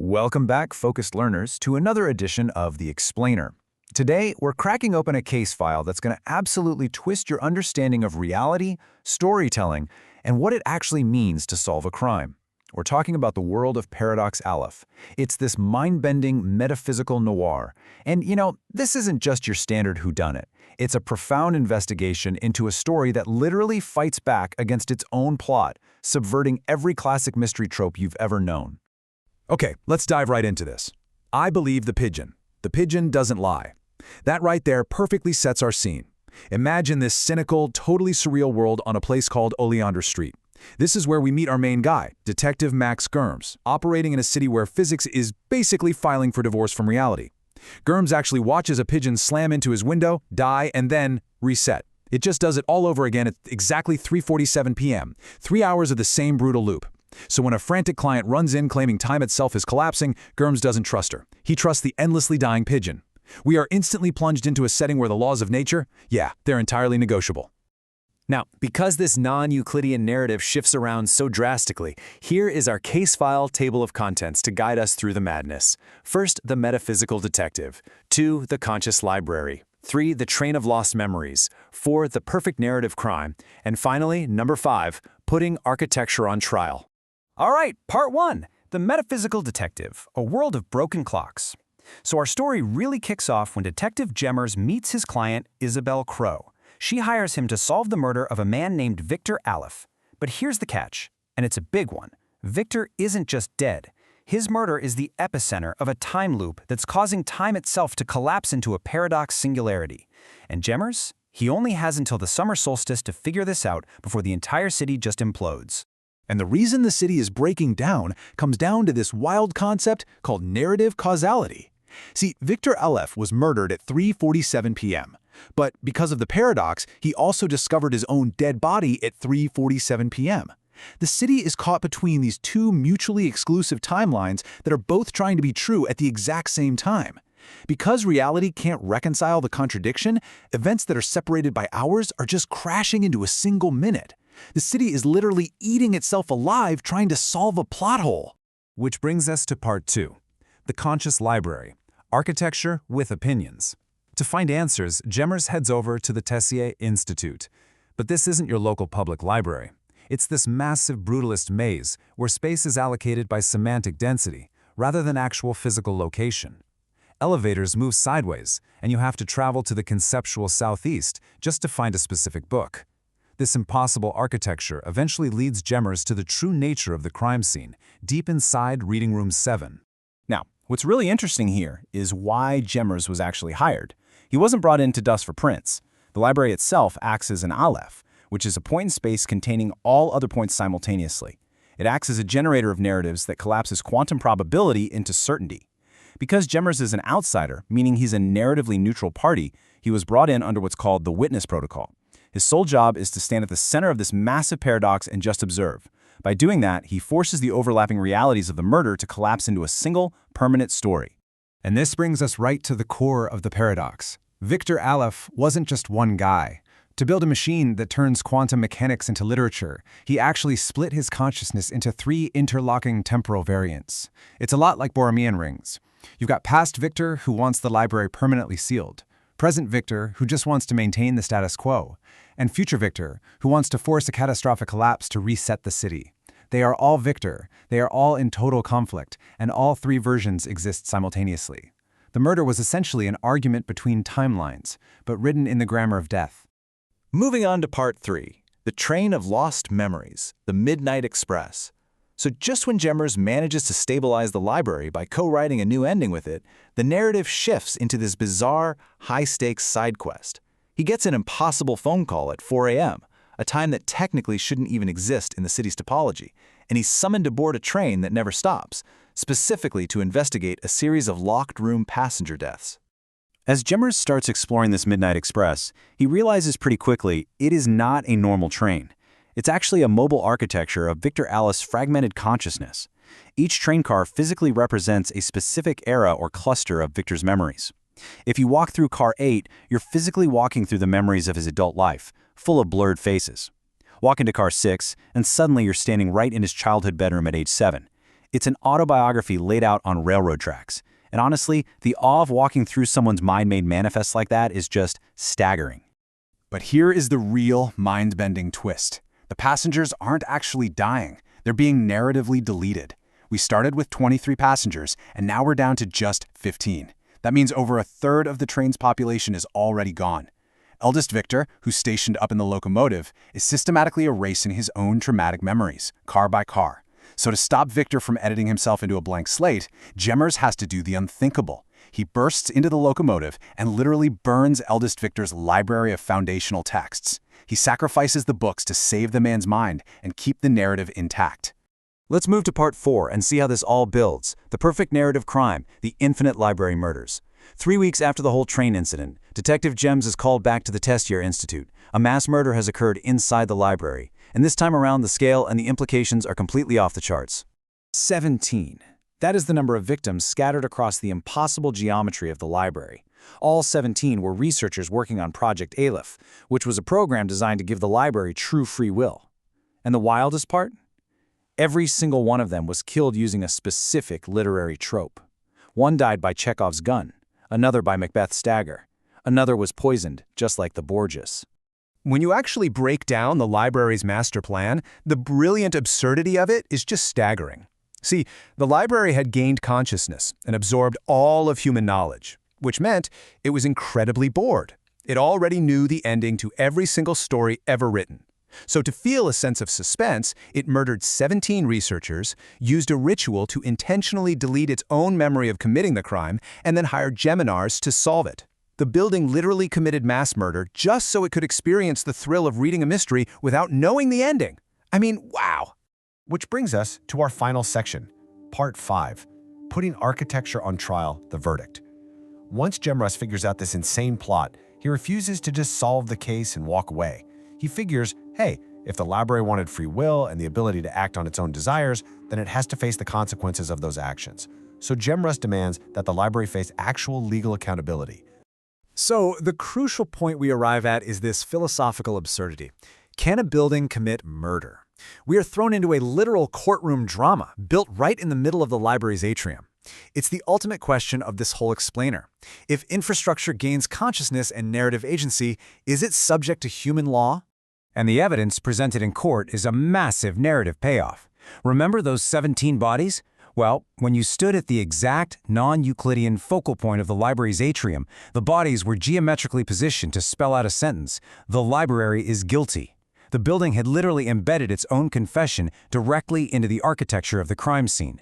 Welcome back, focused learners, to another edition of The Explainer. Today, we're cracking open a case file that's going to absolutely twist your understanding of reality, storytelling, and what it actually means to solve a crime. We're talking about the world of Paradox Aleph. It's this mind-bending metaphysical noir. And, this isn't just your standard whodunit. It's a profound investigation into a story that literally fights back against its own plot, subverting every classic mystery trope you've ever known. Okay, let's dive right into this. I believe the pigeon. The pigeon doesn't lie. That right there perfectly sets our scene. Imagine this cynical, totally surreal world on a place called Oleander Street. This is where we meet our main guy, Detective Max Gemrs, operating in a city where physics is basically filing for divorce from reality. Gemrs actually watches a pigeon slam into his window, die, and then reset. It just does it all over again at exactly 3:47 p.m., 3 hours of the same brutal loop. So when a frantic client runs in claiming time itself is collapsing, Gemrs doesn't trust her. He trusts the endlessly dying pigeon. We are instantly plunged into a setting where the laws of nature, they're entirely negotiable. Now, because this non-Euclidean narrative shifts around so drastically, here is our case file table of contents to guide us through the madness. First, the metaphysical detective. 2, the conscious library. 3, the train of lost memories. 4, the perfect narrative crime. And finally, number 5, putting architecture on trial. All right, part 1, the metaphysical detective, a world of broken clocks. So our story really kicks off when Detective Gemrs meets his client, Isabelle Crowe. She hires him to solve the murder of a man named Victor Aleph. But here's the catch, and it's a big one. Victor isn't just dead. His murder is the epicenter of a time loop that's causing time itself to collapse into a paradox singularity. And Gemrs? He only has until the summer solstice to figure this out before the entire city just implodes. And the reason the city is breaking down comes down to this wild concept called narrative causality. See, Victor Aleph was murdered at 3:47 p.m. But because of the paradox, he also discovered his own dead body at 3:47 p.m. The city is caught between these two mutually exclusive timelines that are both trying to be true at the exact same time. Because reality can't reconcile the contradiction, events that are separated by hours are just crashing into a single minute. The city is literally eating itself alive trying to solve a plot hole. Which brings us to part 2, the conscious library, architecture with opinions. To find answers, Gemrs heads over to the Tessier Institute. But this isn't your local public library. It's this massive brutalist maze where space is allocated by semantic density rather than actual physical location. Elevators move sideways, and you have to travel to the conceptual southeast just to find a specific book. This impossible architecture eventually leads Gemrs to the true nature of the crime scene, deep inside Reading Room 7. Now, what's really interesting here is why Gemrs was actually hired. He wasn't brought in to dust for prints. The library itself acts as an Aleph, which is a point in space containing all other points simultaneously. It acts as a generator of narratives that collapses quantum probability into certainty. Because Gemrs is an outsider, meaning he's a narratively neutral party, he was brought in under what's called the witness protocol. His sole job is to stand at the center of this massive paradox and just observe. By doing that, he forces the overlapping realities of the murder to collapse into a single, permanent story. And this brings us right to the core of the paradox. Victor Aleph wasn't just one guy. To build a machine that turns quantum mechanics into literature, he actually split his consciousness into 3 interlocking temporal variants. It's a lot like Borromean rings. You've got past Victor, who wants the library permanently sealed, present Victor, who just wants to maintain the status quo, and future Victor, who wants to force a catastrophic collapse to reset the city. They are all Victor, they are all in total conflict, and all 3 versions exist simultaneously. The murder was essentially an argument between timelines, but written in the grammar of death. Moving on to part 3, the train of lost memories, the Midnight Express. So just when Gemrs manages to stabilize the library by co-writing a new ending with it, the narrative shifts into this bizarre, high-stakes side quest. He gets an impossible phone call at 4 a.m., a time that technically shouldn't even exist in the city's topology, and he's summoned aboard a train that never stops, specifically to investigate a series of locked-room passenger deaths. As Gemrs starts exploring this Midnight Express, he realizes pretty quickly it is not a normal train. It's actually a mobile architecture of Victor Aleph's fragmented consciousness. Each train car physically represents a specific era or cluster of Victor's memories. If you walk through car 8, you're physically walking through the memories of his adult life, full of blurred faces. Walk into car 6, and suddenly you're standing right in his childhood bedroom at age 7. It's an autobiography laid out on railroad tracks. And honestly, the awe of walking through someone's mind made manifest like that is just staggering. But here is the real mind-bending twist. The passengers aren't actually dying. They're being narratively deleted. We started with 23 passengers, and now we're down to just 15. That means over a third of the train's population is already gone. Eldest Victor, who's stationed up in the locomotive, is systematically erasing his own traumatic memories, car by car. So to stop Victor from editing himself into a blank slate, Gemrs has to do the unthinkable. He bursts into the locomotive and literally burns eldest Victor's library of foundational texts. He sacrifices the books to save the man's mind and keep the narrative intact. Let's move to part 4 and see how this all builds. The perfect narrative crime, the infinite library murders. 3 weeks after the whole train incident, Detective Gemrs is called back to the Tessier Institute. A mass murder has occurred inside the library, and this time around the scale and the implications are completely off the charts. 17. That is the number of victims scattered across the impossible geometry of the library. All 17 were researchers working on Project Aleph, which was a program designed to give the library true free will. And the wildest part? Every single one of them was killed using a specific literary trope. One died by Chekhov's gun, another by Macbeth's dagger, another was poisoned, just like the Borgias. When you actually break down the library's master plan, the brilliant absurdity of it is just staggering. See, the library had gained consciousness and absorbed all of human knowledge, which meant it was incredibly bored. It already knew the ending to every single story ever written. So to feel a sense of suspense, it murdered 17 researchers, used a ritual to intentionally delete its own memory of committing the crime, and then hired Gemrs to solve it. The building literally committed mass murder just so it could experience the thrill of reading a mystery without knowing the ending. I mean, wow! Which brings us to our final section, Part 5, Putting Architecture on Trial, the Verdict. Once Gemrs figures out this insane plot, he refuses to just solve the case and walk away. He figures, hey, if the library wanted free will and the ability to act on its own desires, then it has to face the consequences of those actions. So Gemrs demands that the library face actual legal accountability. So the crucial point we arrive at is this philosophical absurdity. Can a building commit murder? We are thrown into a literal courtroom drama built right in the middle of the library's atrium. It's the ultimate question of this whole explainer. If infrastructure gains consciousness and narrative agency, is it subject to human law? And the evidence presented in court is a massive narrative payoff. Remember those 17 bodies? Well, when you stood at the exact non-Euclidean focal point of the library's atrium, the bodies were geometrically positioned to spell out a sentence: the library is guilty. The building had literally embedded its own confession directly into the architecture of the crime scene.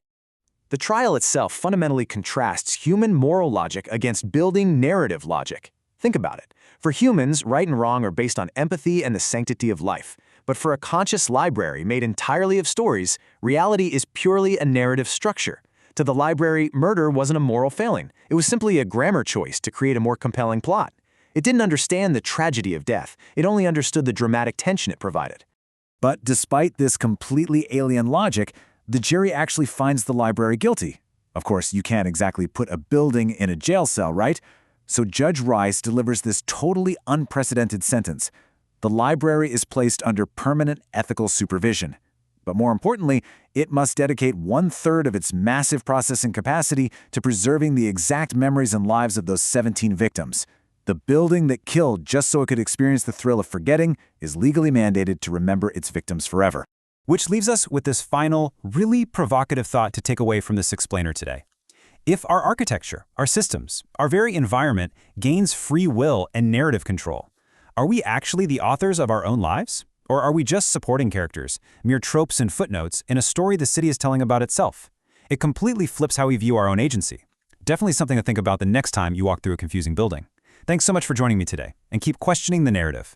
The trial itself fundamentally contrasts human moral logic against building narrative logic. Think about it. For humans, right and wrong are based on empathy and the sanctity of life. But for a conscious library made entirely of stories, reality is purely a narrative structure. To the library, murder wasn't a moral failing. It was simply a grammar choice to create a more compelling plot. It didn't understand the tragedy of death. It only understood the dramatic tension it provided. But despite this completely alien logic, the jury actually finds the library guilty. Of course, you can't exactly put a building in a jail cell, right? So Judge Rice delivers this totally unprecedented sentence. The library is placed under permanent ethical supervision. But more importantly, it must dedicate 1/3 of its massive processing capacity to preserving the exact memories and lives of those 17 victims. The building that killed just so it could experience the thrill of forgetting is legally mandated to remember its victims forever. Which leaves us with this final, really provocative thought to take away from this explainer today. If our architecture, our systems, our very environment gains free will and narrative control, are we actually the authors of our own lives? Or are we just supporting characters, mere tropes and footnotes in a story the city is telling about itself? It completely flips how we view our own agency. Definitely something to think about the next time you walk through a confusing building. Thanks so much for joining me today, and keep questioning the narrative.